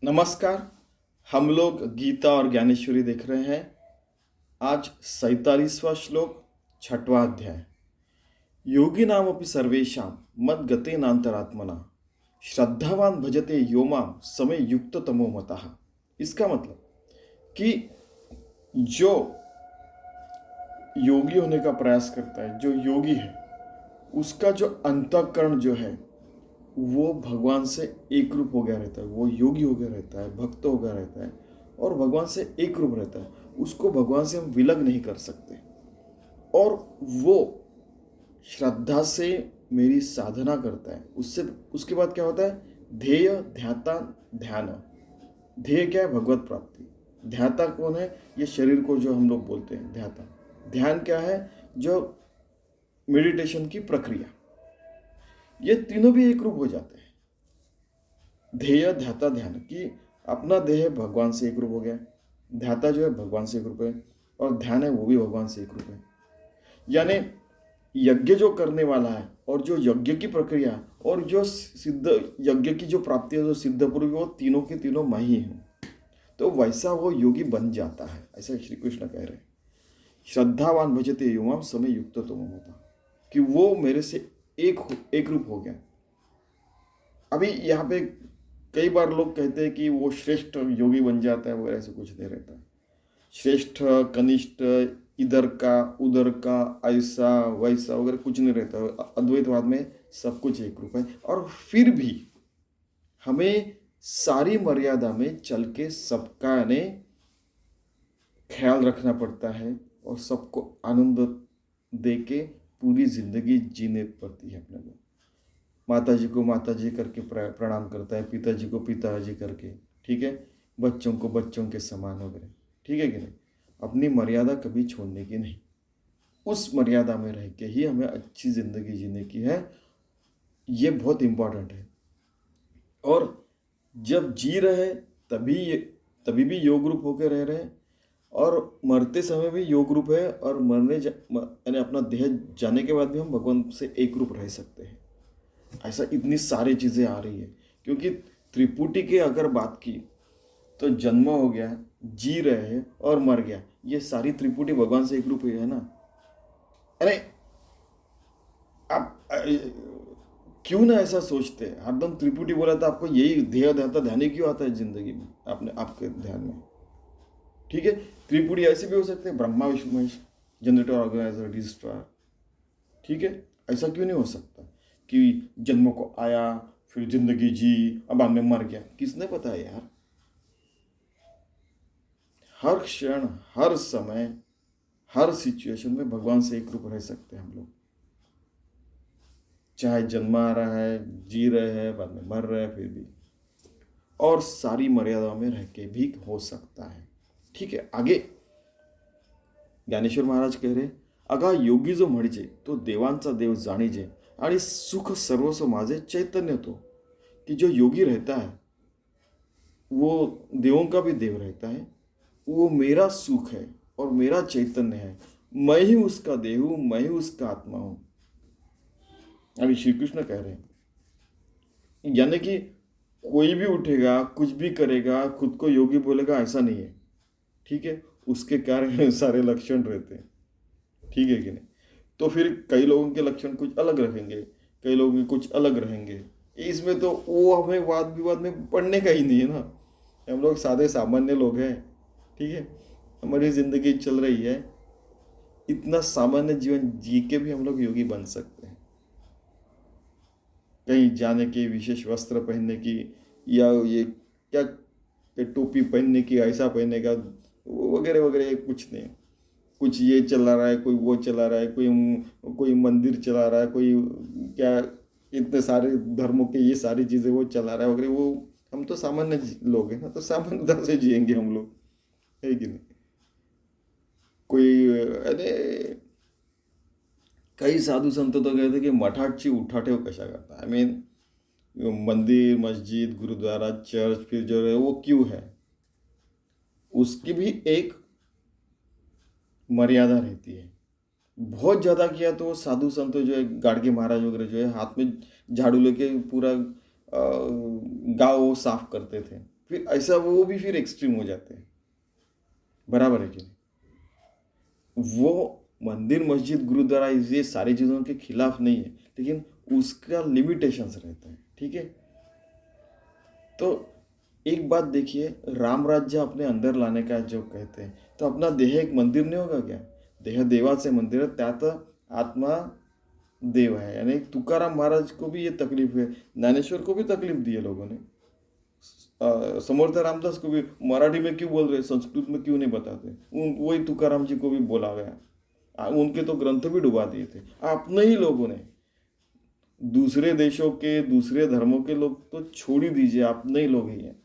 नमस्कार। हम लोग गीता और ज्ञानेश्वरी देख रहे हैं। आज 47वां श्लोक, 6वां अध्याय। योगी नाम अपि सर्वेषां मद गते नांतरात्मना श्रद्धावान भजते यो माम समय युक्त तमो मतः। इसका मतलब कि जो योगी होने का प्रयास करता है, जो योगी है, उसका जो अंतःकरण जो है वो भगवान से एक रूप हो गया रहता है। वो योगी हो गया रहता है, भक्त हो गया रहता है और भगवान से एक रूप रहता है। उसको भगवान से हम विलग नहीं कर सकते। और वो श्रद्धा से मेरी साधना करता है। उससे उसके बाद क्या होता है? ध्येय ध्याता ध्यान। ध्येय क्या है? भगवत प्राप्ति। ध्याता कौन है? ये शरीर को जो हम लोग बोलते हैं ध्याता। ध्यान क्या है? जो मेडिटेशन की प्रक्रिया। ये तीनों भी एक रूप हो जाते हैं। ध्येय ध्याता ध्यान कि अपना देह भगवान से एक रूप हो गया, ध्याता जो है भगवान से एक रूप है और ध्यान है वो भी भगवान से एक रूप है। यानी यज्ञ जो करने वाला है और जो यज्ञ की प्रक्रिया और जो सिद्ध यज्ञ की जो प्राप्ति है, जो सिद्ध पूर्व, वो तीनों के तीनों मैं ही हूँ। तो वैसा वो योगी बन जाता है, ऐसा श्री कृष्ण कह रहे हैं। श्रद्धावान भजते युवाम समय युक्त तो होता कि वो मेरे से एक रूप हो गया। अभी यहाँ पे कई बार लोग कहते हैं कि वो श्रेष्ठ योगी बन जाता है, वगैरह ऐसे कुछ नहीं रहता। श्रेष्ठ कनिष्ठ, इधर का उधर का, ऐसा वैसा वगैरह कुछ नहीं रहता। अद्वैतवाद में सब कुछ एक रूप है। और फिर भी हमें सारी मर्यादा में चल के सबका ने ख्याल रखना पड़ता है और सबको आनंद दे के पूरी जिंदगी जीने पड़ती है अपने को। माता जी को माता जी करके प्रणाम करता है, पिताजी को पिताजी करके, ठीक है, बच्चों को बच्चों के समान वगैरह, ठीक है कि नहीं। अपनी मर्यादा कभी छोड़ने की नहीं। उस मर्यादा में रह के ही हमें अच्छी ज़िंदगी जीने की है। ये बहुत इम्पोर्टेंट है। और जब जी रहे तभी भी योग रूप होकर रह रहे हैं और मरते समय भी योग रूप है। और यानी अपना देह जाने के बाद भी हम भगवान से एक रूप रह सकते हैं। ऐसा इतनी सारी चीज़ें आ रही है क्योंकि त्रिपुटी की अगर बात की तो जन्म हो गया, जी रहे हैं और मर गया। ये सारी त्रिपुटी भगवान से एक रूप है ना। अरे आप क्यों ना ऐसा सोचते हैं? हरदम त्रिपुटी बोला था आपको, यही ध्येय ध्याता ध्यान ही क्यों आता है जिंदगी में आपने आपके ध्यान में? ठीक है, त्रिपुटी ऐसे भी हो सकते हैं, Brahma Vishnu Mahesh, generator organiser registrar. ठीक है, ऐसा क्यों नहीं हो सकता कि जन्म को आया, फिर जिंदगी जी, अब बाद में मर गया? किसने पता है यार? हर क्षण, हर समय, हर सिचुएशन में भगवान से एक रूप रह सकते हैं हम लोग। चाहे जन्म आ रहा है, जी रहे हैं, बाद में मर रहे हैं, फिर भी। और सारी मर्यादाओं में रह के भी हो सकता है। ठीक है, आगे ज्ञानेश्वर महाराज कह रहे, अगा योगी जो म्हणजे तो देवांचा देव जाणीजे आणि सुख सर्वस्व माझे चैतन्य तो। कि जो योगी रहता है वो देवों का भी देव रहता है, वो मेरा सुख है और मेरा चैतन्य है। मैं ही उसका देव हूं, मैं ही उसका आत्मा हूं। अभी श्री कृष्ण कह रहे हैं, यानी कि कोई भी उठेगा, कुछ भी करेगा, खुद को योगी बोलेगा, ऐसा नहीं है। ठीक है, उसके क्या सारे लक्षण रहते हैं। ठीक है कि नहीं? तो फिर कई लोगों के लक्षण कुछ अलग रहेंगे, कई लोगों के कुछ अलग रहेंगे। इसमें तो वो हमें वाद विवाद में पढ़ने का ही नहीं है ना। हम लोग सादे सामान्य लोग हैं। ठीक है, हमारी जिंदगी चल रही है, इतना सामान्य जीवन जी के भी हम लोग योगी बन सकते हैं। कहीं जाने की, विशेष वस्त्र पहनने की, या ये क्या टोपी पहनने की, ऐसा पहनने का वगैरह वगैरह कुछ नहीं। कुछ ये चला रहा है, कोई वो चला रहा है, कोई मंदिर चला रहा है, कोई क्या, इतने सारे धर्मों के ये सारी चीज़ें वो चला रहा है वगैरह। वो हम तो सामान्य लोग हैं ना, तो सामान्यता से जिएंगे हम लोग, है कि नहीं? कोई अरे काही साधू संत तो कहते की मठाची उठाठेव कशा करता। आई मीन मंदिर, मस्जिद, गुरुद्वारा, चर्च, फिर जो है वो क्यों है, उसकी भी एक मर्यादा रहती है। बहुत ज़्यादा किया तो साधु संत जो है, गाड़गे महाराज वगैरह जो है, हाथ में झाड़ू लेके पूरा गांव साफ करते थे। फिर ऐसा वो भी फिर एक्सट्रीम हो जाते हैं। बराबर है कि नहीं? वो मंदिर, मस्जिद, गुरुद्वारा ये सारी चीज़ों के खिलाफ नहीं है, लेकिन उसका लिमिटेशंस रहता है। ठीक है, तो एक बात देखिए, राम राज्य अपने अंदर लाने का जो कहते हैं, तो अपना देह एक मंदिर नहीं होगा क्या? देह देवाचे मंदिर है, त्यात आत्मा देव है। यानी तुकाराम महाराज को भी ये तकलीफ है, ज्ञानेश्वर को भी तकलीफ दी है लोगों ने, समर्थ रामदास को भी। मराठी में क्यों बोल रहे, संस्कृत में क्यों नहीं बताते? वही तुकाराम जी को भी बोला गया, उनके तो ग्रंथ भी डुबा दिए थे अपने ही लोगों ने। दूसरे देशों के, दूसरे धर्मों के लोग तो छोड़ ही दीजिए, अपने ही लोग ही हैं।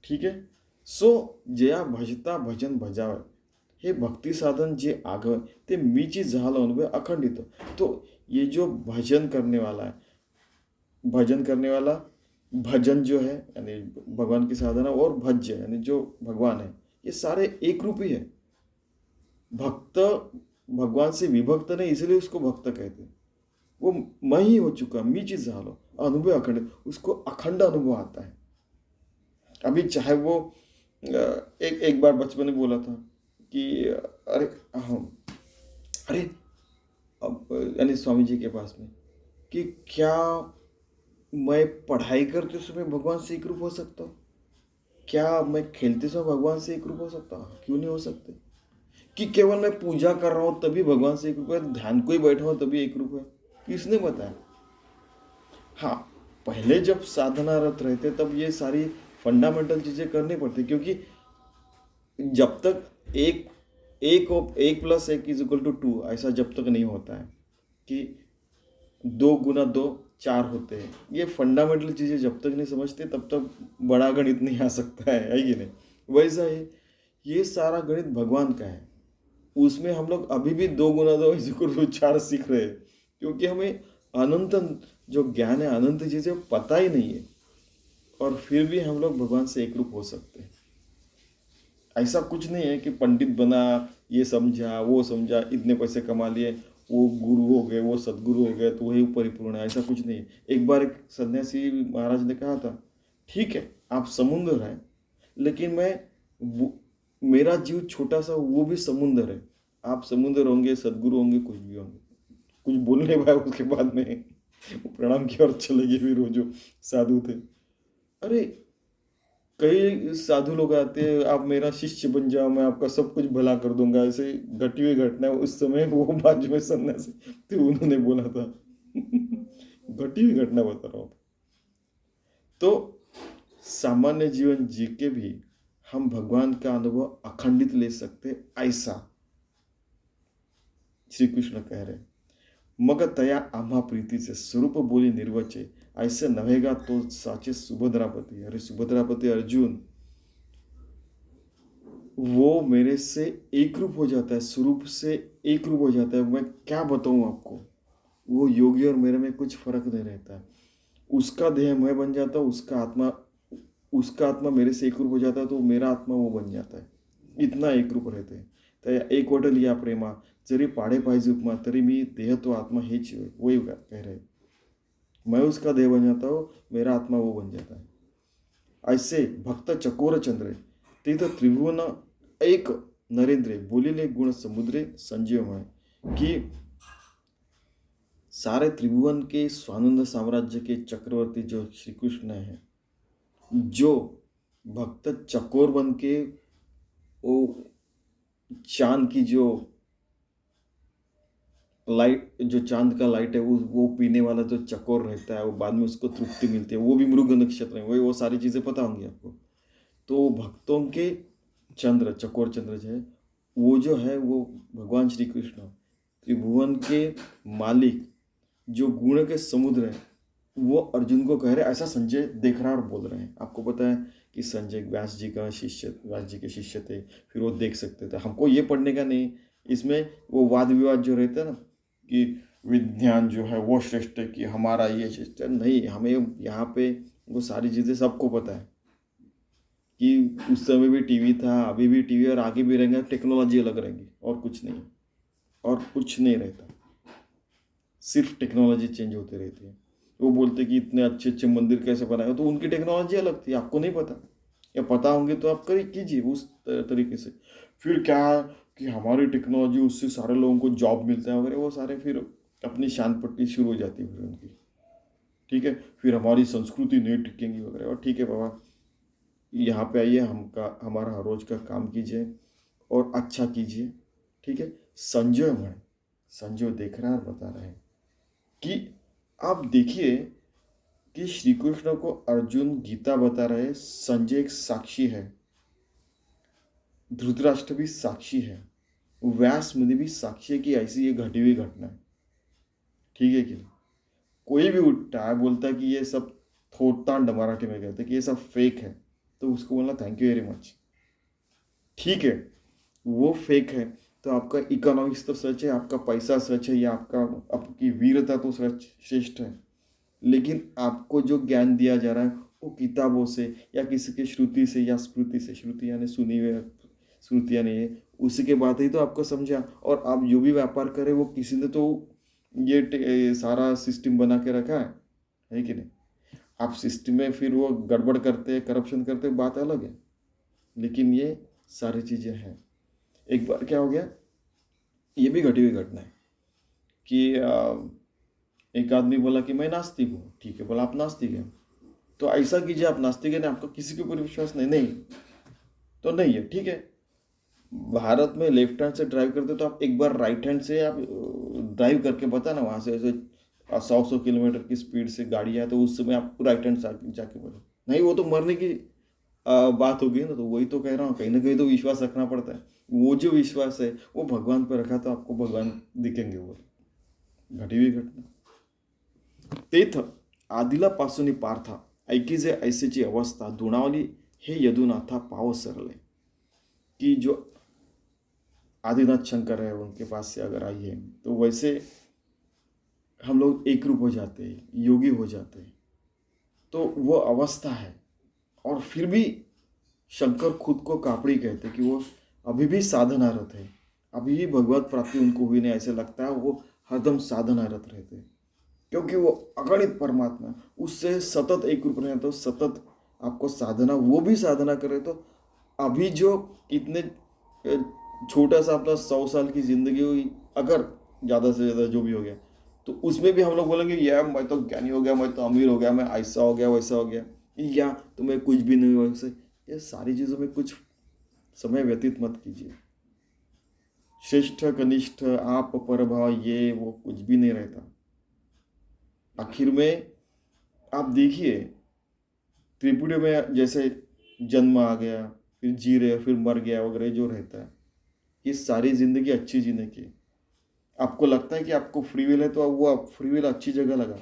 ठीक है, सो जया भजता भजन भजावे, हे भक्ती साधन जे आगवे ते मीची झालं अनुभव अखंडित। तो ये जो भजन करने वाला है, भजन करने वाला, भजन जो है यानी भगवान की साधना, और भज्य यानी जो भगवान है, ये सारे एक रूप ही है। भक्त भगवान से विभक्त नहीं, इसलिए उसको भक्त कहते हैं। वो मैं ही हो चुका, मी चीज झालो अनुभव अखंड, उसको अखंड अनुभव आता है। अभी चाहे वो एक बार बचपन में बोला था कि अरे हाँ, अरे यानी स्वामी जी के पास में, कि क्या मैं पढ़ाई करते समय भगवान से एक रूप हो सकता हूँ? क्या मैं खेलते समय भगवान से एक रूप हो सकता हूँ? क्यों नहीं हो सकते? कि केवल मैं पूजा कर रहा हूँ तभी भगवान से एक रूप है, ध्यान को ही बैठा हूँ तभी एक रूप है? किसने बताया? हाँ, पहले जब साधनारत रहते तब ये सारी फंडामेंटल चीजें करनी पड़ती, क्योंकि जब तक एक प्लस एक इज इक्वल टू 2 ऐसा जब तक नहीं होता है कि 2 गुना 2 4 होते हैं, ये फंडामेंटल चीजें जब तक नहीं समझते तब तक बड़ा गणित नहीं आ सकता है कि नहीं? वैसा ही ये सारा गणित भगवान का है, उसमें हम लोग अभी भी 2 गुना 2 इज इक्वल टू 4 सीख रहे हैं, क्योंकि हमें अनंत जो ज्ञान है, अनंत चीजें पता ही नहीं है, और फिर भी हम लोग भगवान से एक रूप हो सकते हैं। ऐसा कुछ नहीं है कि पंडित बना, ये समझा वो समझा, इतने पैसे कमा लिए, वो गुरु हो गए, वो सदगुरु हो गए तो वही परिपूर्ण है, ऐसा कुछ नहीं है। एक बार एक सन्यासी महाराज ने कहा था, ठीक है आप समुद्र हैं, लेकिन मेरा जीव छोटा सा, वो भी समुद्र है। आप समुद्र होंगे, सदगुरु होंगे, कुछ भी होंगे। कुछ बोल नहीं पाया उसके बाद में, प्रणाम किया और चले गए। फिर वो जो साधु थे, अरे कई साधु लोग आते हैं, आप मेरा शिष्य बन जाओ, मैं आपका सब कुछ भला कर दूंगा, ऐसे घटी हुई घटना है। उस समय वो बाजू में सन्यासी थे, उन्होंने बोला था घटी हुई घटना बता रहा हूँ। तो सामान्य जीवन जी के भी हम भगवान का अनुभव अखंडित ले सकते, ऐसा श्री कृष्ण कह रहे। मग तया आम्हा प्रीतीचे स्वरूप बोली निर्वचे, ऐसे नव्हेगा तो साचे सुभद्रापती। अरे सुभद्रापति अर्जुन, वो मेरे से एक रूप हो जाता है, स्वरूप से एक रूप हो जाता है। मैं क्या बताऊं आपको, वो योगी और मेरे में कुछ फर्क नहीं रहता है। उसका देह मैं बन जाता हूँ, उसका आत्मा मेरे से एक रूप हो जाता है, तो मेरा आत्मा वो बन जाता है। इतना एक रूप रहते हैं। तर एक वट लिया प्रेमा, जरी पाडे पाहिजे उपमा, तरी मी देह तो आत्मा हेच होय, वही कह रहे। मैं उसका देह बन जाता हूँ, मेरा आत्मा वो बन जाता है। ऐसे भक्त चकोर चंद्रे, तीर्थ त्रिभुवन एक नरेंद्रे, बोलिले गुण समुद्रे संजीवमय। कि सारे त्रिभुवन के स्वानंद साम्राज्य के चक्रवर्ती जो श्री कृष्ण है, जो भक्त चकोर बन के वो चांद की जो लाइट, जो चांद का लाइट है, वो पीने वाला जो चकोर रहता है, वो बाद में उसको तृप्ति मिलती है, वो भी मृग नक्षत्र है, वही वो सारी चीज़ें पता होंगी आपको। तो भक्तों के चंद्र, चकोर चंद्र जो है, वो जो है वो भगवान श्री कृष्ण, त्रिभुवन के मालिक, जो गुण के समुद्र है, वो अर्जुन को कह रहे। ऐसा संजय देख रहा है और बोल रहे हैं। आपको पता है कि संजय व्यास जी का शिष्य, व्यास जी के शिष्य थे, फिर वो देख सकते थे। हमको ये पढ़ने का नहीं, इसमें वो वाद विवाद जो रहता है ना, कि विज्ञान जो है वो श्रेष्ठ है, कि हमारा ये श्रेष्ठ है, नहीं। हमें यहाँ पे वो सारी चीज़ें सबको पता है कि उस समय भी टीवी था, अभी भी टीवी, और आगे भी रहेंगे। टेक्नोलॉजी अलग रहेंगी, और कुछ नहीं, और कुछ नहीं रहता, सिर्फ टेक्नोलॉजी चेंज होती रहती है। वो बोलते कि इतने अच्छे अच्छे मंदिर कैसे बनाए, तो उनकी टेक्नोलॉजी अलग थी, आपको नहीं पता, या पता होंगे तो आप करिए कीजिए उस तरीके से। फिर क्या है कि हमारी टेक्नोलॉजी, उससे सारे लोगों को जॉब मिलता है वगैरह, वो सारे फिर अपनी शान पट्टी शुरू हो जाती है फिर उनकी। ठीक है, फिर हमारी संस्कृति नहीं टिकेंगी वगैरह। और ठीक है बाबा, यहाँ पे आइए, हमारा हर रोज का काम कीजिए और अच्छा कीजिए। ठीक है, संजय मैं संजय देख रहा है और बता रहे हैं कि आप देखिए कि श्री कृष्ण को अर्जुन गीता बता रहे हैं, संजय एक साक्षी है, धृतराष्ट्र भी साक्षी है, व्यास मुनि भी साक्षी है कि ऐसी ये घटी हुई घटना है। ठीक है कि नहीं? कोई भी उठता है बोलता है कि ये सब थोतांड, मराठी में कहते हैं कि ये सब फेक है, तो उसको बोलना थैंक यू वेरी मच। ठीक है, वो फेक है तो आपका इकोनॉमिक्स तो सच है, आपका पैसा सच है, या आपकी वीरता तो सच श्रेष्ठ है, लेकिन आपको जो ज्ञान दिया जा रहा है वो किताबों से या किसी के श्रुति से या स्मृति से, श्रुति यानी सुनी हुई, श्रुतियाँ नहीं है, उसी के बात ही तो आपको समझा। और आप जो भी व्यापार करें वो किसी ने तो ये सारा सिस्टम बना के रखा है कि नहीं? आप सिस्टम में फिर वो गड़बड़ करते हैं, करप्शन करते हैं, बात अलग है, लेकिन ये सारी चीज़ें हैं। एक बार क्या हो गया, ये भी घटी हुई घटना है कि एक आदमी बोला कि मैं नास्तिक हूँ। ठीक है, बोला आप नास्तिक हैं तो ऐसा कीजिए, आप नास्तिक है ना, आपका किसी के ऊपर विश्वास नहीं, नहीं तो नहीं है। ठीक है, भारत में लेफ्ट हैंड से ड्राइव करते तो आप एक बार राइट हैंड से आप ड्राइव करके बता ना, वहाँ से ऐसे 100 किलोमीटर की स्पीड से गाड़ी है तो उस समय आप राइट हैंड से जाके बोलो, नहीं वो तो मरने की बात होगी ना। तो वही तो कह रहा हूँ, कहीं ना कहीं तो विश्वास रखना पड़ता है। वो जो विश्वास है वो भगवान पर रखा तो आपको भगवान दिखेंगे। वो घटी हुई घटना तेथ आदिलापासून पार्था ऐकी जे ऐसेची अवस्था दुणावली हे यदुनाथा पाव सरले, कि जो आदिनाथ शंकर है उनके पास से अगर आई है तो वैसे हम लोग एक रूप हो जाते हैं, योगी हो जाते हैं, तो वो अवस्था है। और फिर भी शंकर खुद को कापड़ी कहते कि वो अभी भी साधनारत है, अभी भी भगवत प्राप्ति उनको हुई नहीं, ऐसे लगता है वो हरदम साधनारत रहते हैं, क्योंकि वो अगणित परमात्मा, उससे सतत एक रूप रहे तो सतत आपको साधना, वो भी साधना करे तो अभी जो इतने छोटा सा अपना 100 साल की जिंदगी हुई, अगर ज़्यादा से ज़्यादा जो भी हो गया, तो उसमें भी हम लोग बोलेंगे यार मैं तो ज्ञानी हो गया, मैं तो अमीर हो गया, मैं ऐसा हो गया वैसा हो गया, या तुम्हें कुछ भी नहीं हुआ। वैसे ये सारी चीज़ों में कुछ समय व्यतीत मत कीजिए। श्रेष्ठ कनिष्ठ आप परभाव ये वो कुछ भी नहीं रहता। आखिर में आप देखिए त्रिपुरी में जैसे जन्म आ गया, फिर जी रहे, फिर मर गया वगैरह जो रहता है, ये सारी जिंदगी अच्छी जीने की। आपको लगता है कि आपको फ्री विल है तो वो आप फ्री विल अच्छी जगह लगा।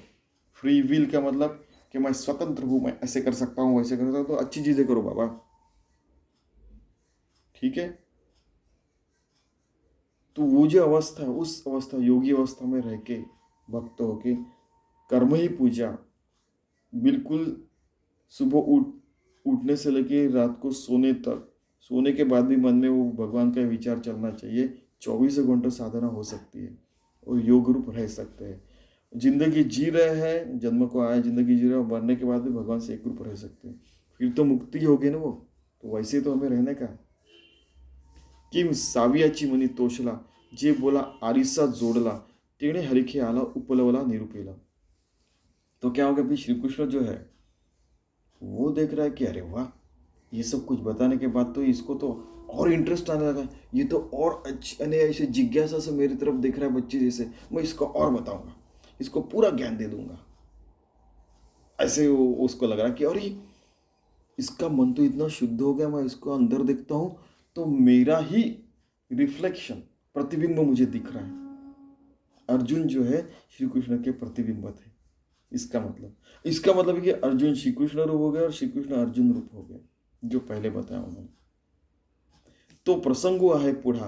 फ्री विल का मतलब कि मैं स्वतंत्र हूँ, मैं ऐसे कर सकता हूँ वैसे कर सकता हूँ, तो अच्छी चीजें करो बाबा। ठीक है, तो वो जो अवस्था है, उस अवस्था योगी अवस्था में रह के भक्त होके कर्म ही पूजा, बिल्कुल सुबह उठने से लेके रात को सोने तक, सोने के बाद भी मन में वो भगवान का विचार चलना चाहिए। 24 घंटे साधना हो सकती है और योग रूप रह सकते हैं। जिंदगी जी रहे हैं, जन्म को आए जिंदगी जी रहे हैं, मरने के बाद भी भगवान से एक रूप रह सकते हैं, फिर तो मुक्ति होगी ना वो। तो वैसे तो हमें रहने का। किम सावियाची मनी तोषला, जे बोला आरिसा जोडला, तेणे हरिखे आला उपलवला निरुपेला। तो क्या होगा, अभी श्री कृष्ण जो है वो देख रहा है कि अरे वाह, ये सब कुछ बताने के बाद तो इसको तो और इंटरेस्ट आने लगा, ये तो और अच्छे ऐसे जिज्ञासा से मेरी तरफ देख रहा है बच्चे जैसे, मैं इसको और बताऊंगा, इसको पूरा ज्ञान दे दूंगा। ऐसे उसको लग रहा कि अरे इसका मन तो इतना शुद्ध हो गया, मैं इसको अंदर देखता हूँ तो मेरा ही रिफ्लेक्शन, प्रतिबिंब मुझे दिख रहा है। अर्जुन जो है श्री कृष्ण के प्रतिबिंब थे। इसका मतलब है कि अर्जुन श्री कृष्ण रूप हो गया और श्री कृष्ण अर्जुन रूप हो गया, जो पहले बताया उन्होंने। तो प्रसंगो आहे पुढा,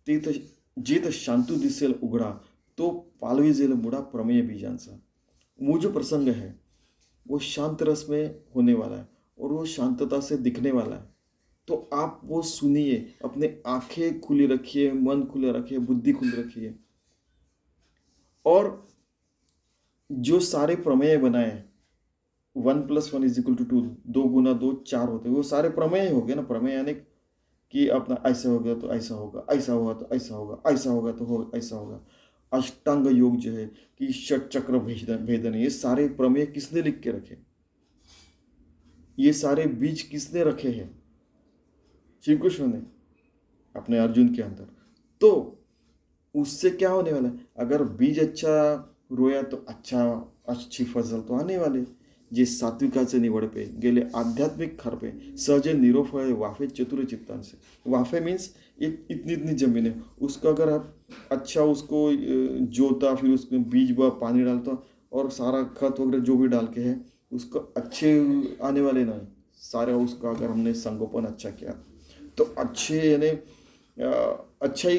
तेथ जेथ शांतु दिसेल उघडा, तो पालविजेल मुडा प्रमेय बीजांचा। वो जो प्रसंग है वो शांत रस में होने वाला है और वो शांतता से दिखने वाला है। तो आप वो सुनिए, अपने आंखें खुली रखिए, मन खुले रखिए, बुद्धि खुली रखिए, और जो सारे प्रमेय बनाए हैं, 1+1=2, 2 × 2 4 होते हैं, वो सारे प्रमेय हो गए ना। प्रमेय यानी कि अपना ऐसा हो गया तो ऐसा होगा, ऐसा होगा तो ऐसा होगा, ऐसा होगा तो हो ऐसा होगा। अष्टांग योग जो है कि षट चक्र भेदन भेदन, ये सारे प्रमेय किसने लिख के रखे? ये सारे बीज किसने रखे हैं? श्री कृष्ण ने अपने अर्जुन के अंदर। तो उससे क्या होने वाला है? अगर बीज अच्छा रोया तो अच्छी फसल तो आने वाले। जे सात्विकाचे निवडपे गेले आध्यात्मिक खरपे सहजे निरोफळे वाफे चतुर चित्तांसे। वाफे मीन्स एक इतनी इतनी जमीन है, उसका अगर आप अच्छा उसको जोता, फिर उसमें बीज व पानी डालता और सारा खत वगैरह जो भी डाल के है उसको अच्छे आने वाले ना। सारा उसका अगर हमने संगोपन अच्छा किया तो अच्छे यानी अच्छा ही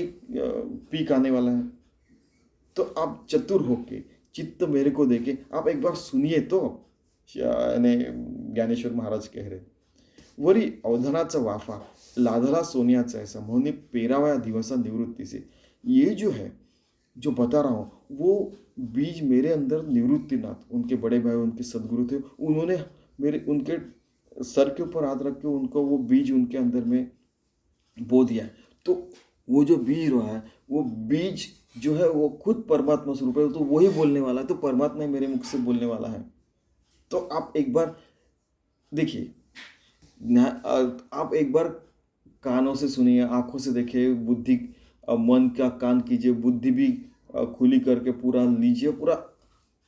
पीक आने वाला है। तो आप चतुर होके चित्त मेरे को देके आप एक बार सुनिए तो, यानी ज्ञानेश्वर महाराज कह रहे, वरी अवधानाचा वाफा लाधला सोन्याचा ऐसा म्हणून पेरावया दिवसा निवृत्ति से। ये जो है जो बता रहा हूँ वो बीज मेरे अंदर निवृत्तिनाथ, उनके बड़े भाई उनके सदगुरु थे, उन्होंने मेरे उनके सर के ऊपर हाथ रख के उनको वो बीज उनके अंदर में बो दिया है। तो वो जो बीज रहा है वो बीज जो है वो खुद परमात्मा स्वरूप है, तो वही बोलने वाला है, तो परमात्मा ही मेरे मुख से बोलने वाला है। तो आप एक बार देखिए, आप एक बार कानों से सुनिए, आंखों से देखिए, बुद्धि मन का कान कीजिए, बुद्धि भी खुली करके पूरा लीजिए, पूरा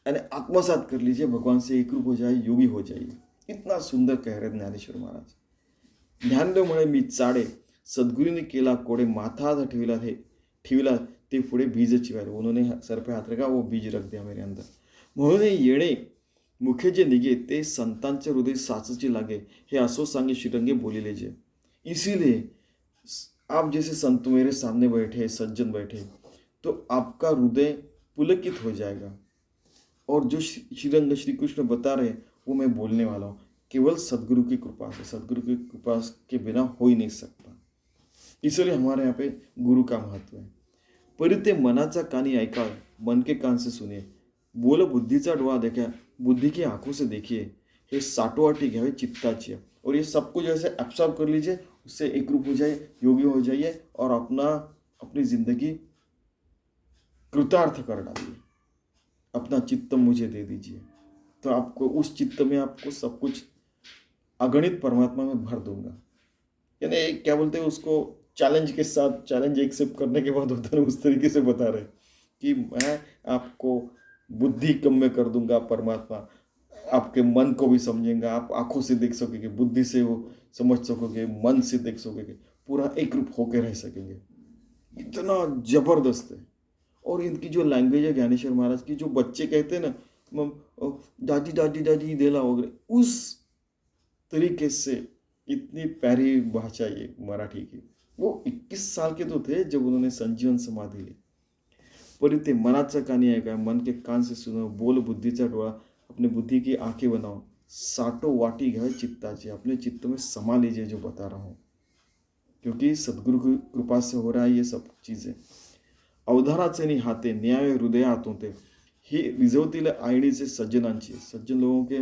यानी आत्मसात कर लीजिए, भगवान से एक रूप हो जाए, योगी हो जाइए। इतना सुंदर कह रहे ज्ञानेश्वर महाराज। ध्यान दे म्हणे मी चाडे सद्गुरूने केला कोडे माथा आधा ठेविला ते पुढे बीज चिवारे। उन्होंने सर पे हाथ रखा, वो बीज रख दिया मेरे अंदर। म्हणून येणे मुखे जे निघे ते संतांचे हृदय साचची लागे, हे असो सांगे श्रीरंगे बोलिले जे। इसीलिए आप जैसे संत मेरे सामने बैठे, सज्जन बैठे, तो आपका हृदय पुलकित हो जाएगा। और जो श्रीरंग श्री कृष्ण बता रहे वो मैं बोलने वाला हूँ, केवल सदगुरु की कृपा से। सदगुरु की कृपा के बिना हो ही नहीं सकता। इसलिए हमारे यहाँ पे गुरु का महत्व है। परिते मनाचा कानी ऐका, मन के कान से सुनिए, बोल बुद्धीचा डोळा देखा, बुद्धि की आंखों से देखिए, हे साठोआठी घ्यावे चित्ताची। और ये सब कुछ ऐसे एब्सॉर्ब कर लीजिए, उससे एक रूप हो जाए, योगी हो जाइए और अपनी जिंदगी कृतार्थ कर डालिए। अपना चित्त मुझे दे दीजिए, तो आपको उस चित्त में आपको सब कुछ अगणित परमात्मा में भर दूंगा। यानी क्या बोलते हैं उसको, चैलेंज के साथ, चैलेंज एक्सेप्ट करने के बाद होता है उस तरीके से बता रहे कि मैं आपको बुद्धि कम में कर दूंगा परमात्मा, आपके मन को भी समझेंगे, आप आंखों से देख सकोगे, बुद्धि से वो समझ सकोगे, मन से देख सकोगे, पूरा एक रूप होकर रह सकेंगे। इतना जबरदस्त है। और इनकी जो लैंग्वेज है ज्ञानेश्वर महाराज की, जो बच्चे कहते हैं ना दादी दादी दादी देला वगैरह, उस तरीके से इतनी प्यारी भाषा ये मराठी की। वो 21 साल के तो थे जब उन्होंने संजीवन समाधि ली। परिते मनाचा कानी ऐका, मन के कान से सुनो, बोल बुद्धीचा डोळा, अपने बुद्धि की आंखें बनाओ, साटो वाटी घ्यावे चित्ताची, अपने चित्त में समा लीजिए जो बता रहा हूँ, क्योंकि सदगुरु की कृपा से हो रहा है ये सब चीज़ें। अवधानाचे नि हाते न्याय हृदय आतून ते, ही रिझवतील आईणीचे सज्जनांची। सज्जन लोगों के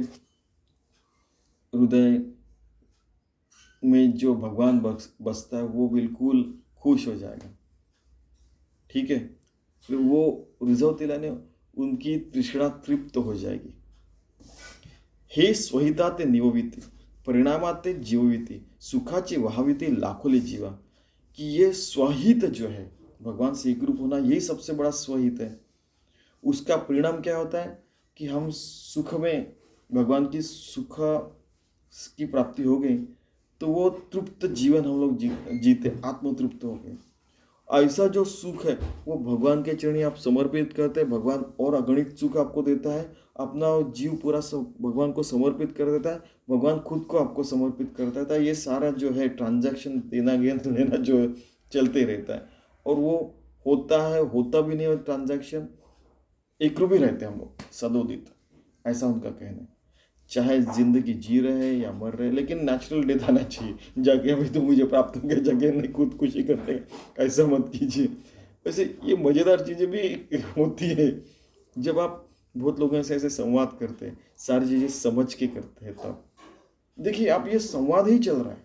हृदय में जो भगवान बसता है वो बिल्कुल खुश हो जाएगा। ठीक है, फिर वो रिझवतील यानी उनकी तृष्णा तृप्त हो जाएगी। हे स्वहिता ते निवविती, परिणामात ते जीवविती, सुखाची वहाविती लाखोली जीवा। कि ये स्वहित जो है, भगवान से एक रूप होना, यही सबसे बड़ा स्वहित है। उसका परिणाम क्या होता है कि हम सुख में, भगवान की सुख की प्राप्ति हो गई तो वो तृप्त जीवन हम लोग जीते, आत्मतृप्त हो गए। ऐसा जो सुख है वो भगवान के चरणी आप समर्पित करते हैं, भगवान और अगणित सुख आपको देता है। अपना जीव पूरा भगवान को समर्पित कर देता है, भगवान खुद को आपको समर्पित कर देता है। ये सारा जो है ट्रांजैक्शन, देना लेना जो चलते रहता है, और वो होता है, होता भी नहीं है ट्रांजैक्शन, एक रूप ही रहते हैं हम लोग सदोदित, ऐसा उनका कहना है। चाहे जिंदगी जी रहे या मर रहे, लेकिन नेचुरल डेथ आना चाहिए। जाके अभी तो मुझे प्राप्त हो गया, जगह नहीं खुदकुशी करने, ऐसा मत कीजिए। वैसे ये मज़ेदार चीज़ें भी होती है। जब आप बहुत लोग ऐसे ऐसे संवाद करते हैं, सारी चीजें समझ के करते हैं। तब देखिए आप, ये संवाद ही चल रहा है।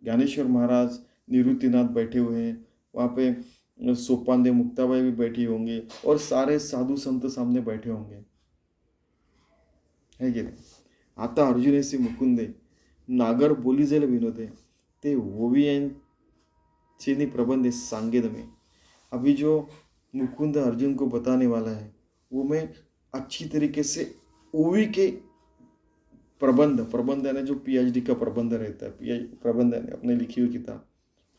ज्ञानेश्वर महाराज, निवृत्तिनाथ बैठे हुए हैं वहाँ पे, सोपान मुक्ताबाई भी बैठी होंगे और सारे साधु संत सामने बैठे होंगे, है की नाही? आता अर्जुनेसी मुकुंदे नागर बोली जाईल विनोदे, ते ओवियांचे प्रबंध सांगेद में। अभी जो मुकुंद अर्जुन को बताने वाला है वो मैं अच्छी तरीके से ओवी के प्रबंध यानी जो पीएचडी का प्रबंध रहता है, प्रबंध यानी अपने लिखी हुई किताब,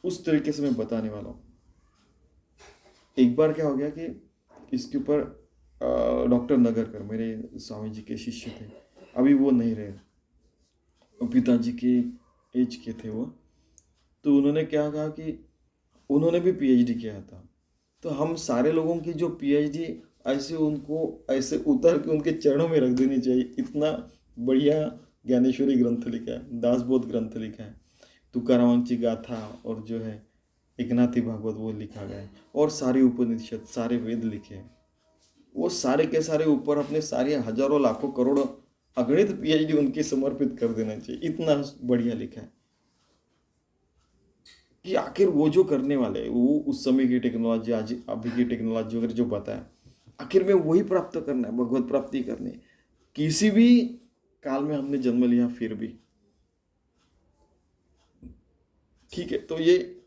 उस तरीके से मैं बताने वाला हूँ। एक बार क्या हो गया कि इसके ऊपर डॉक्टर नगरकर मेरे स्वामी जी के शिष्य थे, अभी वो नहीं रहे, पिताजी के एज के थे वो। तो उन्होंने क्या कहा कि उन्होंने भी पीएचडी किया था, तो हम सारे लोगों की जो पीएचडी ऐसे उनको ऐसे उतर के उनके चरणों में रख देनी चाहिए। इतना बढ़िया ज्ञानेश्वरी ग्रंथ लिखा है, दासबोध ग्रंथ लिखा है, तुकारामांची गाथा और जो है एकनाथी भागवत वो लिखा गया है, और सारे उपनिषद सारे वेद लिखे हैं। वो सारे के सारे ऊपर अपने सारे हजारों लाखों करोड़ों अगणित पीएचडी उनकी समर्पित कर देना चाहिए। इतना बढ़िया लिखा है कि आखिर वो जो करने वाले वो उस समय की टेक्नोलॉजी, आज अभी की टेक्नोलॉजी वगैरह जो बताया, आखिर में वही प्राप्त करना है, भगवत प्राप्ति करनी है। किसी भी काल में हमने जन्म लिया फिर भी ठीक है। तो ये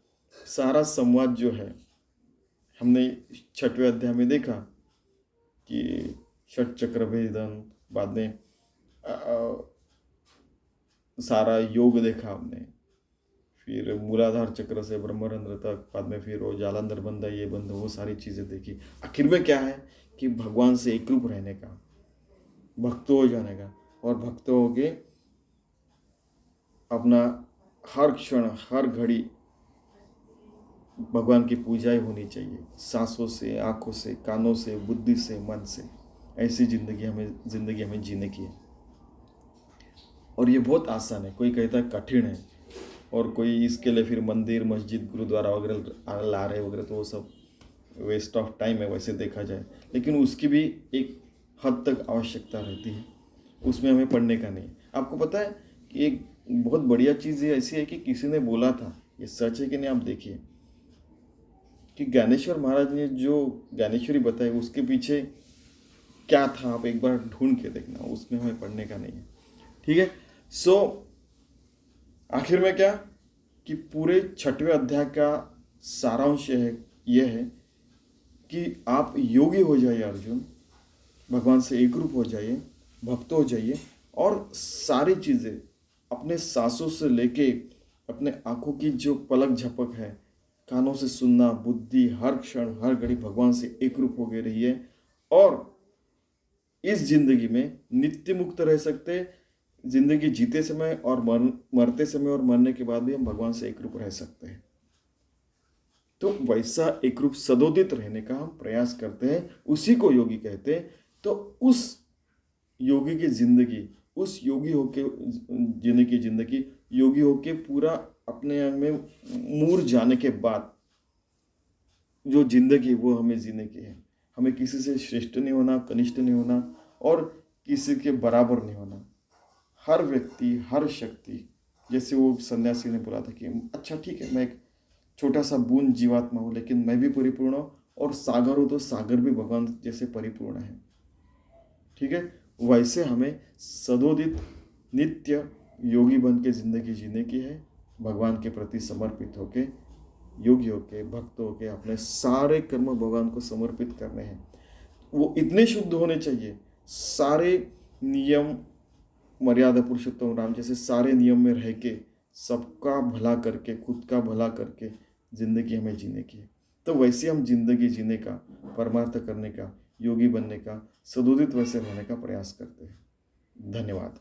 सारा संवाद जो है हमने 6वें अध्याय में देखा कि षट चक्र भेदन, बाद में सारा योग देखा हमने, फिर मूलाधार चक्र से ब्रह्मरंध्र तक, बाद में फिर वो जालंधर बंध, ये बंध, वो सारी चीज़ें देखी। आखिर में क्या है कि भगवान से एकरूप रहने का, भक्त हो जाने का, और भक्त हो के अपना हर क्षण हर घड़ी भगवान की पूजाएं होनी चाहिए, सांसों से, आंखों से, कानों से, बुद्धि से, मन से। ऐसी जिंदगी हमें जीने की है। और ये बहुत आसान है, कोई कहता है कठिन है, और कोई इसके लिए फिर मंदिर मस्जिद गुरुद्वारा वगैरह ला रहे वगैरह, तो वो सब वेस्ट ऑफ टाइम है वैसे देखा जाए। लेकिन उसकी भी एक हद तक आवश्यकता रहती है, उसमें हमें पढ़ने का नहीं है। आपको पता है कि एक बहुत बढ़िया चीज़ ये ऐसी है कि किसी ने बोला था, ये सच है कि नहीं, आप देखिए कि ज्ञानेश्वर महाराज ने जो ज्ञानेश्वरी बताई उसके पीछे क्या था, आप एक बार ढूंढ के देखना, उसमें हमें पढ़ने का नहीं है। ठीक है। सो आखिर में क्या कि पूरे 6वें अध्याय का सारांश है यह है कि आप योगी हो जाइए अर्जुन, भगवान से एकरूप हो जाइए, भक्त हो जाइए, और सारी चीज़ें अपने सांसों से लेके अपने आंखों की जो पलक झपक है, कानों से सुनना, बुद्धि हर क्षण हर घड़ी भगवान से एकरूप हो गए रहिए, और इस जिंदगी में नित्य मुक्त रह सकते, जिंदगी जीते समय और मरते समय और मरने के बाद भी हम भगवान से एकरूप रह सकते हैं। तो वैसा एकरूप सदोदित रहने का हम प्रयास करते हैं, उसी को योगी कहते हैं। तो उस योगी की जिंदगी, उस योगी होके जीने की जिंदगी, योगी होके पूरा अपने में मूर जाने के बाद जो जिंदगी वो हमें जीने की है। हमें किसी से श्रेष्ठ नहीं होना, कनिष्ठ नहीं होना, और किसी के बराबर नहीं होना। हर व्यक्ति, हर शक्ति, जैसे वो सन्यासी ने बोला था कि अच्छा ठीक है, मैं एक छोटा सा बूंद जीवात्मा हूँ, लेकिन मैं भी परिपूर्ण हूँ, और सागर हो तो सागर भी भगवान जैसे परिपूर्ण है। ठीक है। वैसे हमें सदोदित नित्य योगी बन के जिंदगी जीने की है, भगवान के प्रति समर्पित होके, योगी होके, भक्त होके अपने सारे कर्म भगवान को समर्पित करने हैं। वो इतने शुद्ध होने चाहिए, सारे नियम मर्यादा पुरुषोत्तम राम जैसे सारे नियम में रह के, सबका भला करके, खुद का भला करके जिंदगी हमें जीने की है। तो वैसे हम जिंदगी जीने का, परमार्थ करने का, योगी बनने का, सदोदित वैसे रहने का प्रयास करते हैं। धन्यवाद।